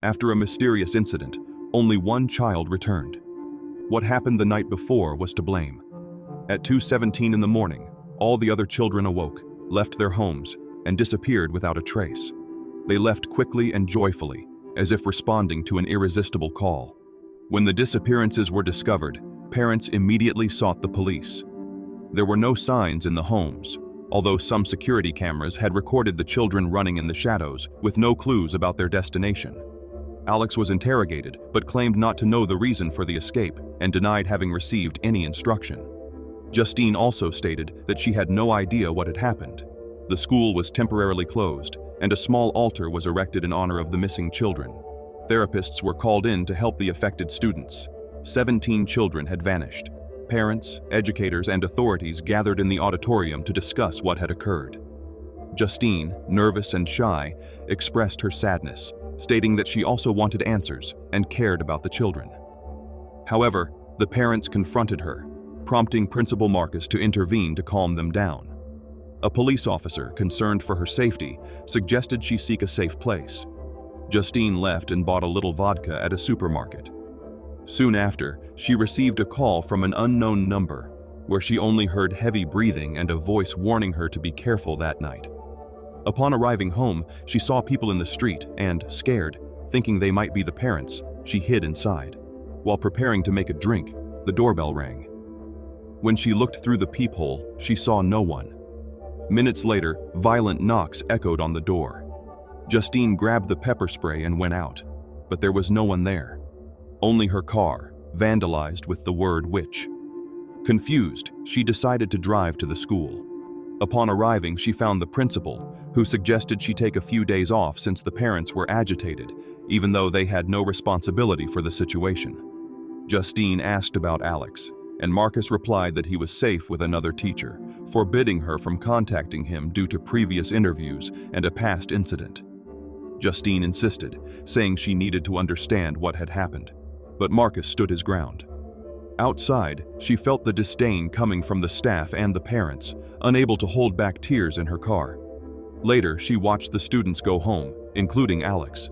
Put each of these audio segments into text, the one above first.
After a mysterious incident, only one child returned. What happened the night before was to blame. At 2:17 in the morning, all the other children awoke, left their homes, and disappeared without a trace. They left quickly and joyfully, as if responding to an irresistible call. When the disappearances were discovered, parents immediately sought the police. There were no signs in the homes, although some security cameras had recorded the children running in the shadows with no clues about their destination. Alex was interrogated, but claimed not to know the reason for the escape and denied having received any instruction. Justine also stated that she had no idea what had happened. The school was temporarily closed, and a small altar was erected in honor of the missing children. Therapists were called in to help the affected students. 17 children had vanished. Parents, educators, and authorities gathered in the auditorium to discuss what had occurred. Justine, nervous and shy, expressed her sadness, stating that she also wanted answers and cared about the children. However, the parents confronted her, prompting Principal Marcus to intervene to calm them down. A police officer, concerned for her safety, suggested she seek a safe place. Justine left and bought a little vodka at a supermarket. Soon after, she received a call from an unknown number, where she only heard heavy breathing and a voice warning her to be careful that night. Upon arriving home, she saw people in the street and, scared, thinking they might be the parents, she hid inside. While preparing to make a drink, the doorbell rang. When she looked through the peephole, she saw no one. Minutes later, violent knocks echoed on the door. Justine grabbed the pepper spray and went out, but there was no one there. Only her car, vandalized with the word witch. Confused, she decided to drive to the school. Upon arriving, she found the principal, who suggested she take a few days off since the parents were agitated, even though they had no responsibility for the situation. Justine asked about Alex, and Marcus replied that he was safe with another teacher, forbidding her from contacting him due to previous interviews and a past incident. Justine insisted, saying she needed to understand what had happened, but Marcus stood his ground. Outside, she felt the disdain coming from the staff and the parents, unable to hold back tears in her car. Later, she watched the students go home, including Alex.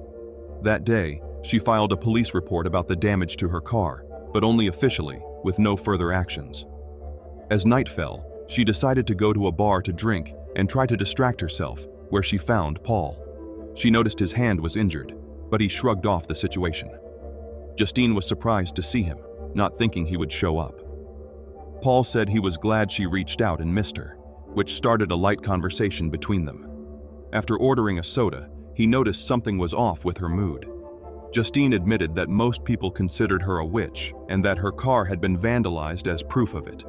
That day, she filed a police report about the damage to her car, but only officially, with no further actions. As night fell, she decided to go to a bar to drink and try to distract herself, where she found Paul. She noticed his hand was injured, but he shrugged off the situation. Justine was surprised to see him, not thinking he would show up. Paul said he was glad she reached out and missed her, which started a light conversation between them. After ordering a soda, he noticed something was off with her mood. Justine admitted that most people considered her a witch and that her car had been vandalized as proof of it.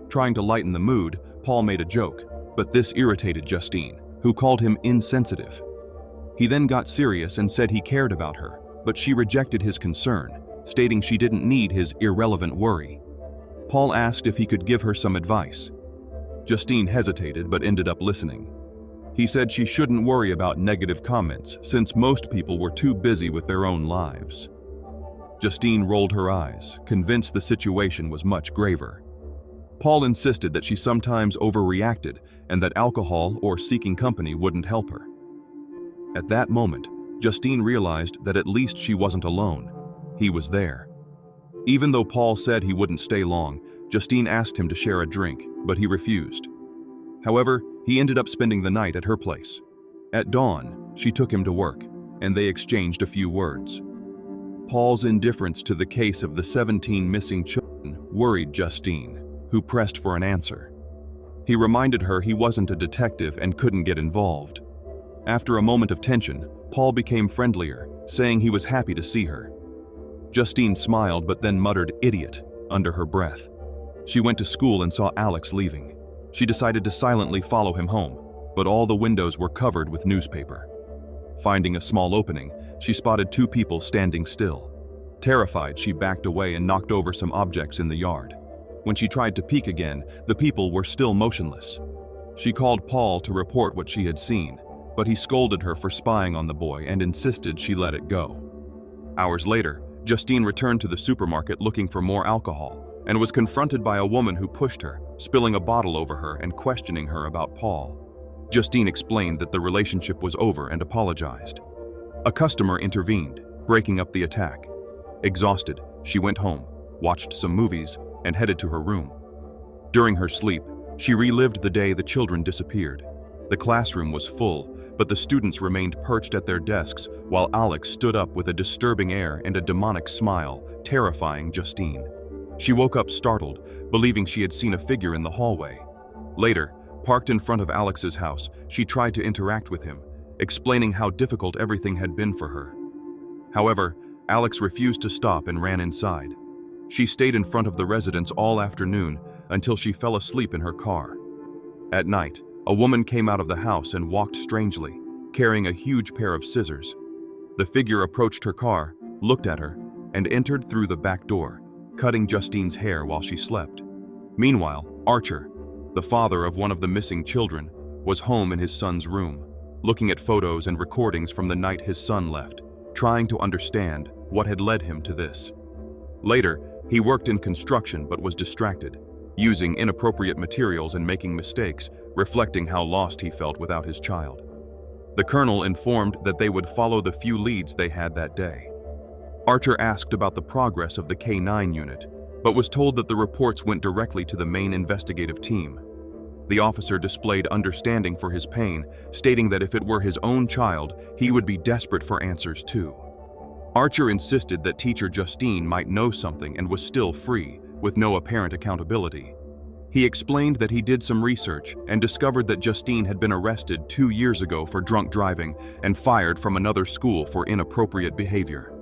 Trying to lighten the mood, Paul made a joke, but this irritated Justine, who called him insensitive. He then got serious and said he cared about her, but she rejected his concern, stating she didn't need his irrelevant worry. Paul asked if he could give her some advice. Justine hesitated but ended up listening. He said she shouldn't worry about negative comments since most people were too busy with their own lives. Justine rolled her eyes, convinced the situation was much graver. Paul insisted that she sometimes overreacted and that alcohol or seeking company wouldn't help her. At that moment, Justine realized that at least she wasn't alone. He was there. Even though Paul said he wouldn't stay long, Justine asked him to share a drink, but he refused. However, he ended up spending the night at her place. At dawn, she took him to work, and they exchanged a few words. Paul's indifference to the case of the 17 missing children worried Justine, who pressed for an answer. He reminded her he wasn't a detective and couldn't get involved. After a moment of tension, Paul became friendlier, saying he was happy to see her. Justine smiled but then muttered "idiot" under her breath. She went to school and saw Alex leaving. She decided to silently follow him home, but all the windows were covered with newspaper. Finding a small opening, she spotted two people standing still. Terrified, she backed away and knocked over some objects in the yard. When she tried to peek again, the people were still motionless. She called Paul to report what she had seen, but he scolded her for spying on the boy and insisted she let it go. Hours later, Justine returned to the supermarket looking for more alcohol and was confronted by a woman who pushed her, spilling a bottle over her and questioning her about Paul. Justine explained that the relationship was over and apologized. A customer intervened, breaking up the attack. Exhausted, she went home, watched some movies, and headed to her room. During her sleep, she relived the day the children disappeared. The classroom was full, but the students remained perched at their desks while Alex stood up with a disturbing air and a demonic smile, terrifying Justine. She woke up startled, believing she had seen a figure in the hallway. Later, parked in front of Alex's house, she tried to interact with him, explaining how difficult everything had been for her. However, Alex refused to stop and ran inside. She stayed in front of the residence all afternoon until she fell asleep in her car. At night, a woman came out of the house and walked strangely, carrying a huge pair of scissors. The figure approached her car, looked at her, and entered through the back door, cutting Justine's hair while she slept. Meanwhile, Archer, the father of one of the missing children, was home in his son's room, looking at photos and recordings from the night his son left, trying to understand what had led him to this. Later, he worked in construction but was distracted, using inappropriate materials and making mistakes, reflecting how lost he felt without his child. The colonel informed that they would follow the few leads they had that day. Archer asked about the progress of the K-9 unit, but was told that the reports went directly to the main investigative team. The officer displayed understanding for his pain, stating that if it were his own child, he would be desperate for answers too. Archer insisted that teacher Justine might know something and was still free, with no apparent accountability. He explained that he did some research and discovered that Justine had been arrested 2 years ago for drunk driving and fired from another school for inappropriate behavior.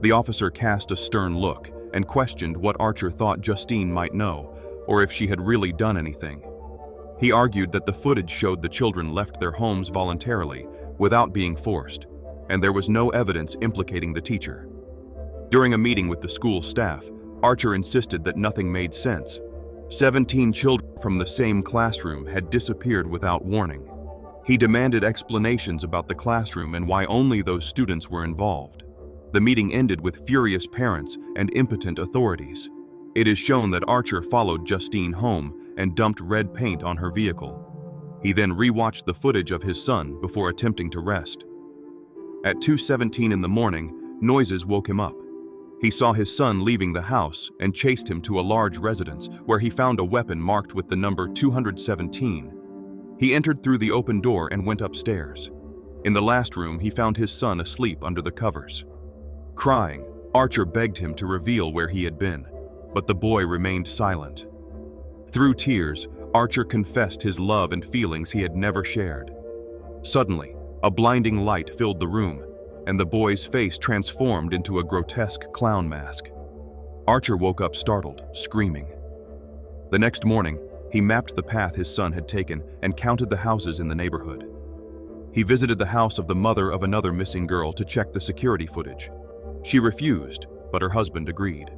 The officer cast a stern look and questioned what Archer thought Justine might know, or if she had really done anything. He argued that the footage showed the children left their homes voluntarily, without being forced, and there was no evidence implicating the teacher. During a meeting with the school staff, Archer insisted that nothing made sense. 17 children from the same classroom had disappeared without warning. He demanded explanations about the classroom and why only those students were involved. The meeting ended with furious parents and impotent authorities. It is shown that Archer followed Justine home and dumped red paint on her vehicle. He then rewatched the footage of his son before attempting to rest. At 2:17 in the morning, noises woke him up. He saw his son leaving the house and chased him to a large residence where he found a weapon marked with the number 217. He entered through the open door and went upstairs. In the last room, he found his son asleep under the covers. Crying, Archer begged him to reveal where he had been, but the boy remained silent. Through tears, Archer confessed his love and feelings he had never shared. Suddenly, a blinding light filled the room, and the boy's face transformed into a grotesque clown mask. Archer woke up startled, screaming. The next morning, he mapped the path his son had taken and counted the houses in the neighborhood. He visited the house of the mother of another missing girl to check the security footage. She refused, but her husband agreed.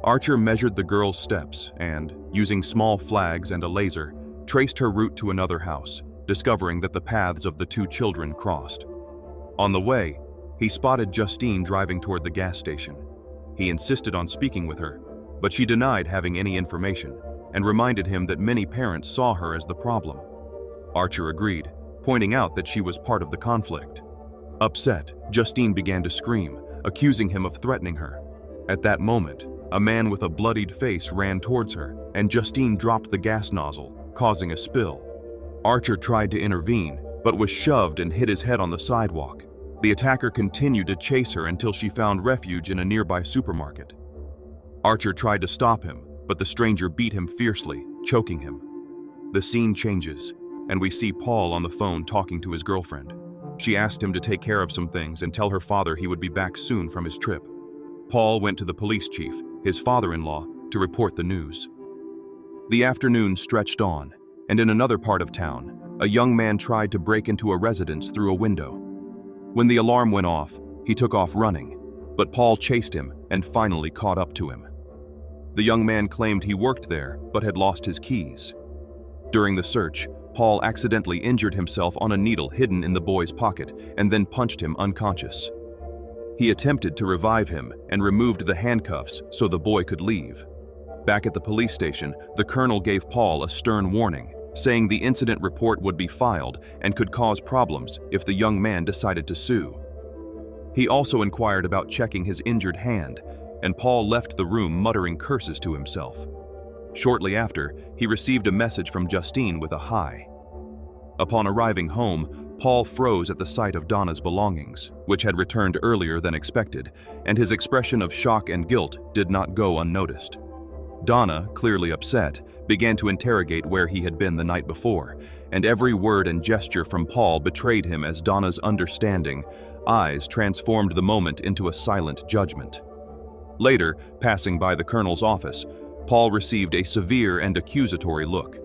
Archer measured the girl's steps and, using small flags and a laser, traced her route to another house, discovering that the paths of the two children crossed. On the way, he spotted Justine driving toward the gas station. He insisted on speaking with her, but she denied having any information and reminded him that many parents saw her as the problem. Archer agreed, pointing out that she was part of the conflict. Upset, Justine began to scream, accusing him of threatening her. At that moment, a man with a bloodied face ran towards her, and Justine dropped the gas nozzle, causing a spill. Archer tried to intervene, but was shoved and hit his head on the sidewalk. The attacker continued to chase her until she found refuge in a nearby supermarket. Archer tried to stop him, but the stranger beat him fiercely, choking him. The scene changes, and we see Paul on the phone talking to his girlfriend. She asked him to take care of some things and tell her father he would be back soon from his trip. Paul went to the police chief, his father-in-law, to report the news. The afternoon stretched on, and in another part of town, a young man tried to break into a residence through a window. When the alarm went off, he took off running, but Paul chased him and finally caught up to him. The young man claimed he worked there but had lost his keys. During the search, Paul accidentally injured himself on a needle hidden in the boy's pocket and then punched him unconscious. He attempted to revive him and removed the handcuffs so the boy could leave. Back at the police station, the colonel gave Paul a stern warning, saying the incident report would be filed and could cause problems if the young man decided to sue. He also inquired about checking his injured hand, and Paul left the room muttering curses to himself. Shortly after, he received a message from Justine with a hi. Upon arriving home, Paul froze at the sight of Donna's belongings, which had returned earlier than expected, and his expression of shock and guilt did not go unnoticed. Donna, clearly upset, began to interrogate where he had been the night before, and every word and gesture from Paul betrayed him as Donna's understanding eyes transformed the moment into a silent judgment. Later, passing by the colonel's office, Paul received a severe and accusatory look.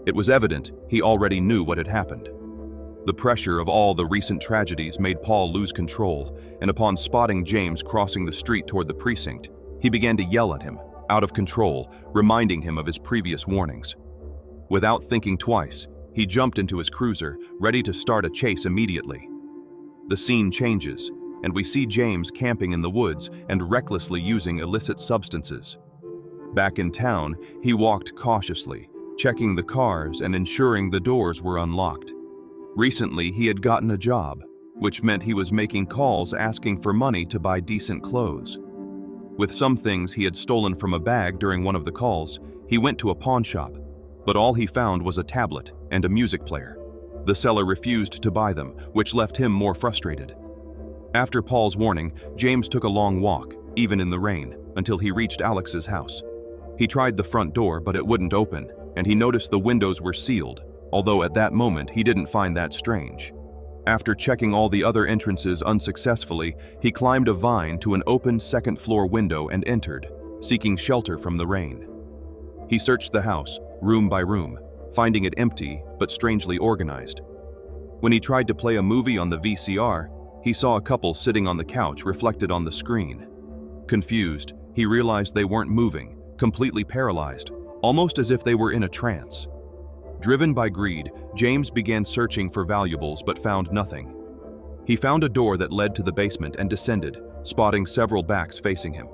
It was evident he already knew what had happened. The pressure of all the recent tragedies made Paul lose control, and upon spotting James crossing the street toward the precinct, he began to yell at him, out of control, reminding him of his previous warnings. Without thinking twice, he jumped into his cruiser, ready to start a chase immediately. The scene changes, and we see James camping in the woods and recklessly using illicit substances. Back in town, he walked cautiously, checking the cars and ensuring the doors were unlocked. Recently, he had gotten a job, which meant he was making calls asking for money to buy decent clothes. With some things he had stolen from a bag during one of the calls, he went to a pawn shop, but all he found was a tablet and a music player. The seller refused to buy them, which left him more frustrated. After Paul's warning, James took a long walk, even in the rain, until he reached Alex's house. He tried the front door, but it wouldn't open, and he noticed the windows were sealed, although at that moment he didn't find that strange. After checking all the other entrances unsuccessfully, he climbed a vine to an open second-floor window and entered, seeking shelter from the rain. He searched the house, room by room, finding it empty but strangely organized. When he tried to play a movie on the VCR, he saw a couple sitting on the couch reflected on the screen. Confused, he realized they weren't moving, completely paralyzed, almost as if they were in a trance. Driven by greed, James began searching for valuables but found nothing. He found a door that led to the basement and descended, spotting several backs facing him.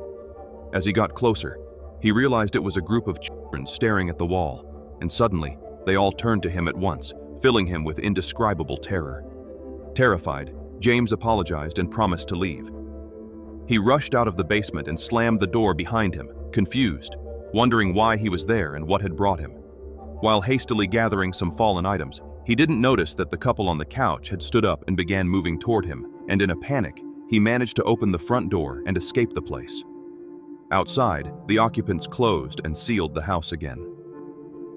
As he got closer, he realized it was a group of children staring at the wall, and suddenly, they all turned to him at once, filling him with indescribable terror. Terrified, James apologized and promised to leave. He rushed out of the basement and slammed the door behind him, confused, wondering why he was there and what had brought him. While hastily gathering some fallen items, he didn't notice that the couple on the couch had stood up and began moving toward him, and in a panic, he managed to open the front door and escape the place. Outside, the occupants closed and sealed the house again.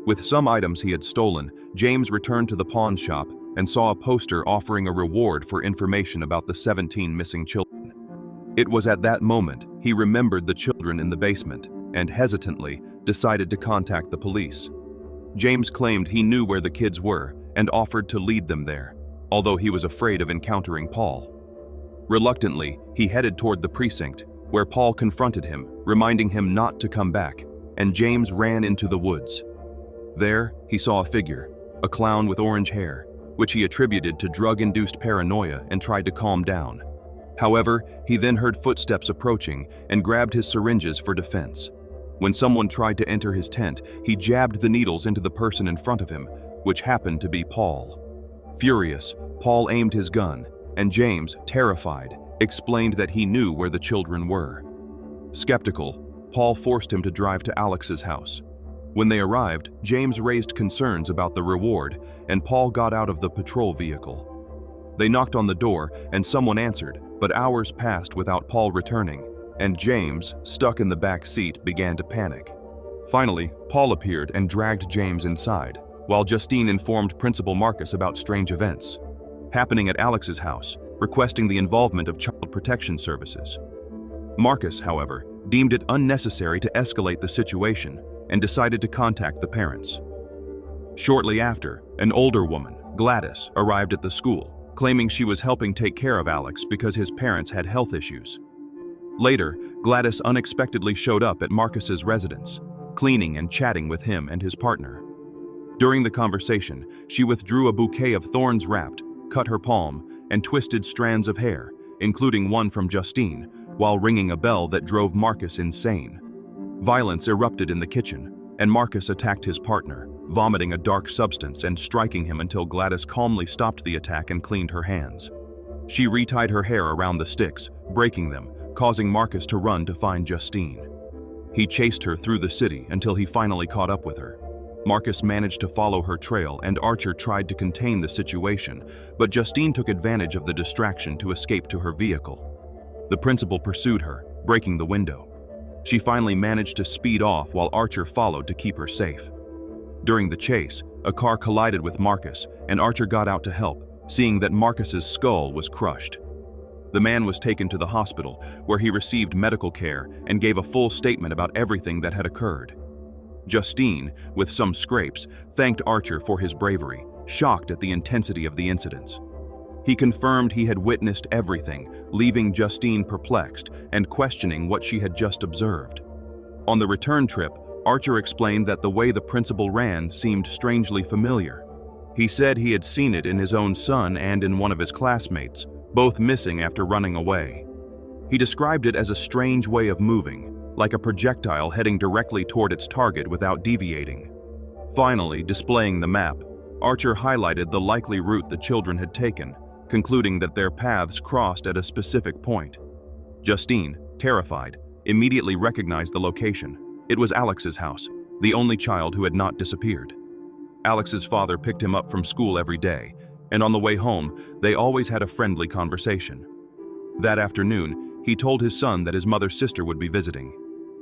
With some items he had stolen, James returned to the pawn shop and saw a poster offering a reward for information about the 17 missing children. It was at that moment he remembered the children in the basement and hesitantly decided to contact the police. James claimed he knew where the kids were and offered to lead them there, although he was afraid of encountering Paul. Reluctantly, he headed toward the precinct, where Paul confronted him, reminding him not to come back, and James ran into the woods. There, he saw a figure, a clown with orange hair, which he attributed to drug-induced paranoia and tried to calm down. However, he then heard footsteps approaching and grabbed his syringes for defense. When someone tried to enter his tent, he jabbed the needles into the person in front of him, which happened to be Paul. Furious, Paul aimed his gun, and James, terrified, explained that he knew where the children were. Skeptical, Paul forced him to drive to Alex's house. When they arrived, James raised concerns about the reward, and Paul got out of the patrol vehicle. They knocked on the door, and someone answered, but hours passed without Paul returning, and James, stuck in the back seat, began to panic. Finally, Paul appeared and dragged James inside, while Justine informed Principal Marcus about strange events happening at Alex's house, requesting the involvement of Child Protection Services. Marcus, however, deemed it unnecessary to escalate the situation and decided to contact the parents. Shortly after, an older woman, Glattis, arrived at the school, claiming she was helping take care of Alex because his parents had health issues. Later, Glattis unexpectedly showed up at Marcus's residence, cleaning and chatting with him and his partner. During the conversation, she withdrew a bouquet of thorns wrapped, cut her palm, and twisted strands of hair, including one from Justine, while ringing a bell that drove Marcus insane. Violence erupted in the kitchen, and Marcus attacked his partner, vomiting a dark substance and striking him until Glattis calmly stopped the attack and cleaned her hands. She retied her hair around the sticks, breaking them, causing Marcus to run to find Justine. He chased her through the city until he finally caught up with her. Marcus managed to follow her trail and Archer tried to contain the situation, but Justine took advantage of the distraction to escape to her vehicle. The principal pursued her, breaking the window. She finally managed to speed off while Archer followed to keep her safe. During the chase, a car collided with Marcus and Archer got out to help, seeing that Marcus's skull was crushed. The man was taken to the hospital, where he received medical care and gave a full statement about everything that had occurred. Justine, with some scrapes, thanked Archer for his bravery, shocked at the intensity of the incidents. He confirmed he had witnessed everything, leaving Justine perplexed and questioning what she had just observed. On the return trip, Archer explained that the way the principal ran seemed strangely familiar. He said he had seen it in his own son and in one of his classmates, both missing after running away. He described it as a strange way of moving, like a projectile heading directly toward its target without deviating. Finally, displaying the map, Archer highlighted the likely route the children had taken, concluding that their paths crossed at a specific point. Justine, terrified, immediately recognized the location. It was Alex's house, the only child who had not disappeared. Alex's father picked him up from school every day, and on the way home, they always had a friendly conversation. That afternoon, he told his son that his mother's sister would be visiting.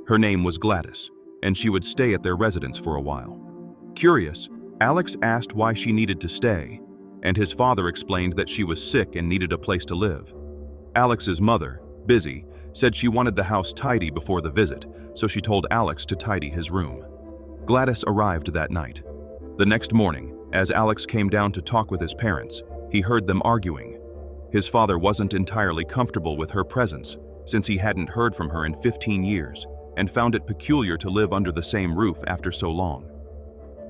Her name was Glattis, and she would stay at their residence for a while. Curious, Alex asked why she needed to stay, and his father explained that she was sick and needed a place to live. Alex's mother, Busy, said she wanted the house tidy before the visit, so she told Alex to tidy his room. Glattis arrived that night. The next morning, as Alex came down to talk with his parents, he heard them arguing. His father wasn't entirely comfortable with her presence, since he hadn't heard from her in 15 years, and found it peculiar to live under the same roof after so long.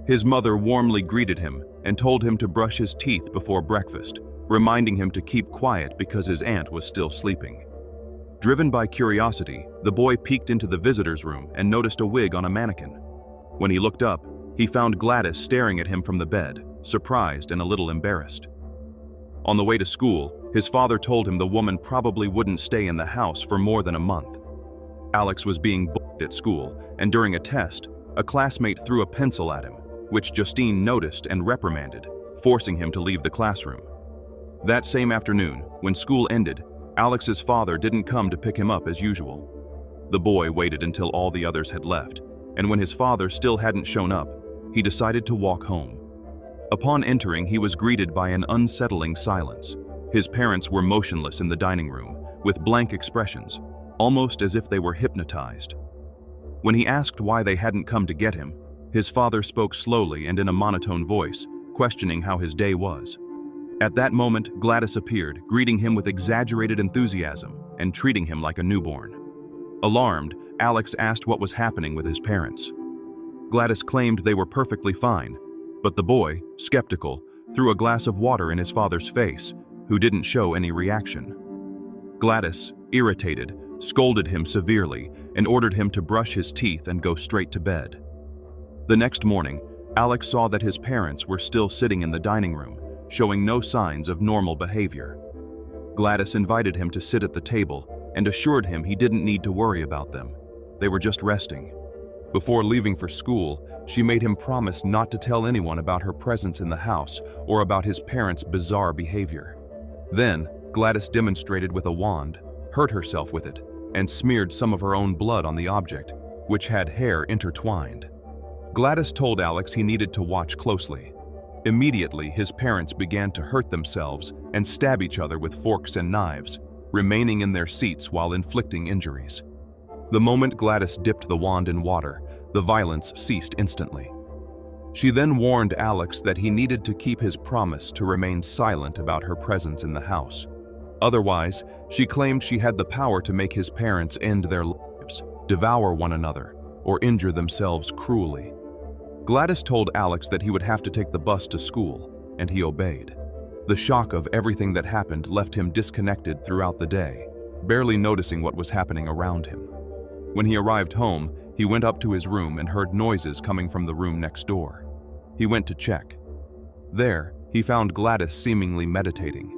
His mother warmly greeted him and told him to brush his teeth before breakfast, reminding him to keep quiet because his aunt was still sleeping. Driven by curiosity, the boy peeked into the visitor's room and noticed a wig on a mannequin. When he looked up, he found Glattis staring at him from the bed, surprised and a little embarrassed. On the way to school, his father told him the woman probably wouldn't stay in the house for more than a month. Alex was being bullied at school, and during a test, a classmate threw a pencil at him, which Justine noticed and reprimanded, forcing him to leave the classroom. That same afternoon, when school ended, Alex's father didn't come to pick him up as usual. The boy waited until all the others had left, and when his father still hadn't shown up, he decided to walk home. Upon entering, he was greeted by an unsettling silence. His parents were motionless in the dining room, with blank expressions, almost as if they were hypnotized. When he asked why they hadn't come to get him, his father spoke slowly and in a monotone voice, questioning how his day was. At that moment, Glattis appeared, greeting him with exaggerated enthusiasm and treating him like a newborn. Alarmed, Alex asked what was happening with his parents. Glattis claimed they were perfectly fine, but the boy, skeptical, threw a glass of water in his father's face, who didn't show any reaction. Glattis, irritated, scolded him severely and ordered him to brush his teeth and go straight to bed. The next morning, Alex saw that his parents were still sitting in the dining room, showing no signs of normal behavior. Glattis invited him to sit at the table and assured him he didn't need to worry about them. They were just resting. Before leaving for school, she made him promise not to tell anyone about her presence in the house or about his parents' bizarre behavior. Then, Glattis demonstrated with a wand, hurt herself with it, and smeared some of her own blood on the object, which had hair intertwined. Glattis told Alex he needed to watch closely. Immediately, his parents began to hurt themselves and stab each other with forks and knives, remaining in their seats while inflicting injuries. The moment Glattis dipped the wand in water, the violence ceased instantly. She then warned Alex that he needed to keep his promise to remain silent about her presence in the house. Otherwise, she claimed she had the power to make his parents end their lives, devour one another, or injure themselves cruelly. Glattis told Alex that he would have to take the bus to school, and he obeyed. The shock of everything that happened left him disconnected throughout the day, barely noticing what was happening around him. When he arrived home, he went up to his room and heard noises coming from the room next door. He went to check. There, he found Glattis seemingly meditating.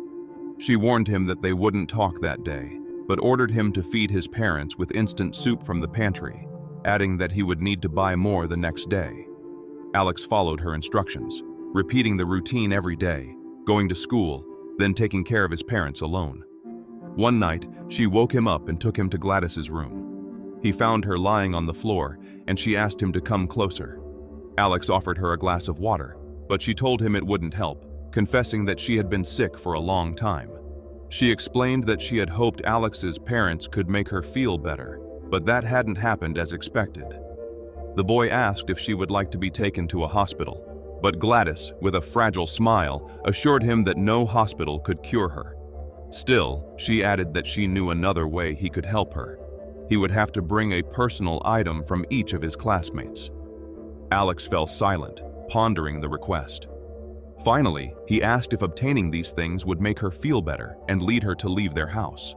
She warned him that they wouldn't talk that day, but ordered him to feed his parents with instant soup from the pantry, adding that he would need to buy more the next day. Alex followed her instructions, repeating the routine every day, going to school, then taking care of his parents alone. One night, she woke him up and took him to Glattis's room. He found her lying on the floor, and she asked him to come closer. Alex offered her a glass of water, but she told him it wouldn't help, confessing that she had been sick for a long time. She explained that she had hoped Alex's parents could make her feel better, but that hadn't happened as expected. The boy asked if she would like to be taken to a hospital, but Glattis, with a fragile smile, assured him that no hospital could cure her. Still, she added that she knew another way he could help her. He would have to bring a personal item from each of his classmates. Alex fell silent, pondering the request. Finally, he asked if obtaining these things would make her feel better and lead her to leave their house.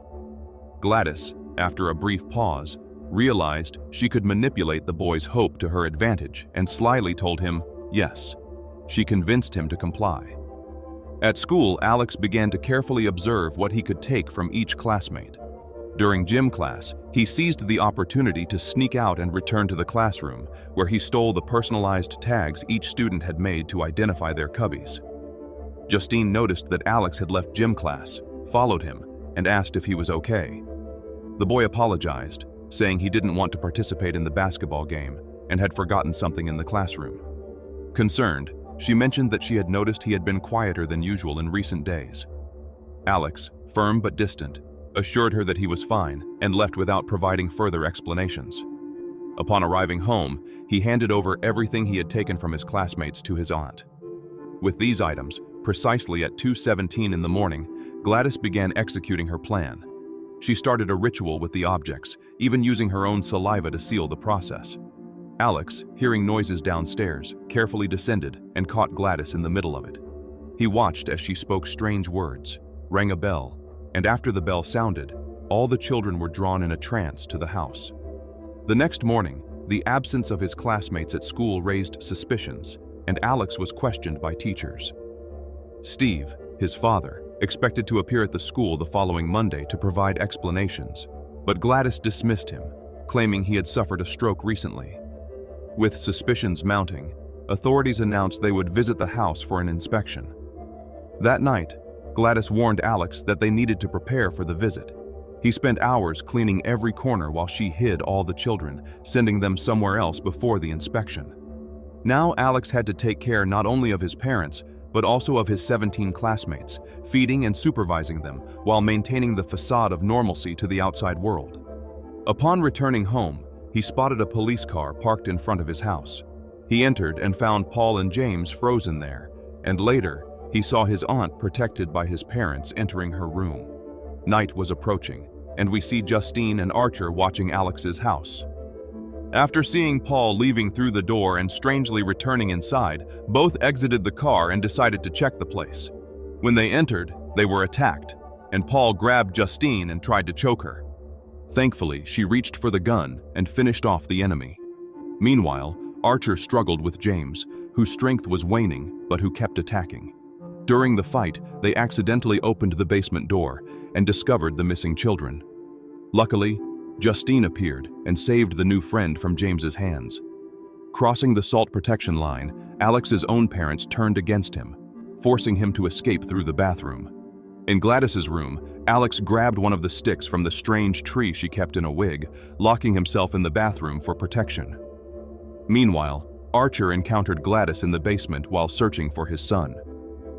Glattis, after a brief pause, realized she could manipulate the boy's hope to her advantage and slyly told him yes. She convinced him to comply. At school, Alex began to carefully observe what he could take from each classmate. During gym class, he seized the opportunity to sneak out and return to the classroom, where he stole the personalized tags each student had made to identify their cubbies. Justine noticed that Alex had left gym class, followed him, and asked if he was okay. The boy apologized, saying he didn't want to participate in the basketball game and had forgotten something in the classroom. Concerned, she mentioned that she had noticed he had been quieter than usual in recent days. Alex, firm but distant, assured her that he was fine and left without providing further explanations. Upon arriving home, he handed over everything he had taken from his classmates to his aunt. With these items, precisely at 2:17 in the morning, Glattis began executing her plan. She started a ritual with the objects, even using her own saliva to seal the process. Alex, hearing noises downstairs, carefully descended and caught Glattis in the middle of it. He watched as she spoke strange words, rang a bell, and after the bell sounded, all the children were drawn in a trance to the house. The next morning, the absence of his classmates at school raised suspicions, and Alex was questioned by teachers. Steve, his father, expected to appear at the school the following Monday to provide explanations, but Glattis dismissed him, claiming he had suffered a stroke recently. With suspicions mounting, authorities announced they would visit the house for an inspection. That night, Glattis warned Alex that they needed to prepare for the visit. He spent hours cleaning every corner while she hid all the children, sending them somewhere else before the inspection. Now Alex had to take care not only of his parents, but also of his 17 classmates, feeding and supervising them while maintaining the facade of normalcy to the outside world. Upon returning home, he spotted a police car parked in front of his house. He entered and found Paul and James frozen there, and later, he saw his aunt protected by his parents entering her room. Night was approaching, and we see Justine and Archer watching Alex's house. After seeing Paul leaving through the door and strangely returning inside, both exited the car and decided to check the place. When they entered, they were attacked, and Paul grabbed Justine and tried to choke her. Thankfully, she reached for the gun and finished off the enemy. Meanwhile, Archer struggled with James, whose strength was waning but who kept attacking. During the fight, they accidentally opened the basement door and discovered the missing children. Luckily, Justine appeared and saved the new friend from James's hands. Crossing the salt protection line, Alex's own parents turned against him, forcing him to escape through the bathroom. In Glattis's room, Alex grabbed one of the sticks from the strange tree she kept in a wig, locking himself in the bathroom for protection. Meanwhile, Archer encountered Glattis in the basement while searching for his son.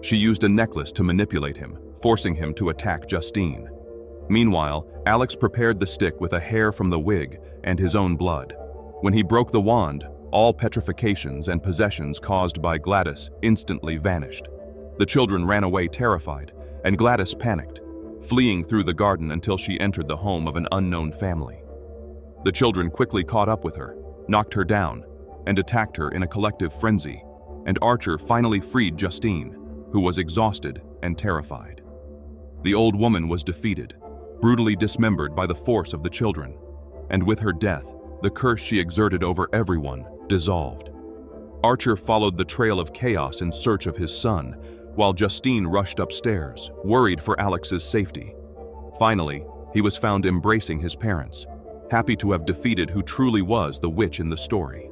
She used a necklace to manipulate him, forcing him to attack Justine. Meanwhile, Alex prepared the stick with a hair from the wig and his own blood. When he broke the wand, all petrifications and possessions caused by Glattis instantly vanished. The children ran away terrified, and Glattis panicked, fleeing through the garden until she entered the home of an unknown family. The children quickly caught up with her, knocked her down, and attacked her in a collective frenzy, and Archer finally freed Justine, who was exhausted and terrified. The old woman was defeated, brutally dismembered by the force of the children, and with her death, the curse she exerted over everyone dissolved. Archer followed the trail of chaos in search of his son, while Justine rushed upstairs, worried for Alex's safety. Finally, he was found embracing his parents, happy to have defeated who truly was the witch in the story.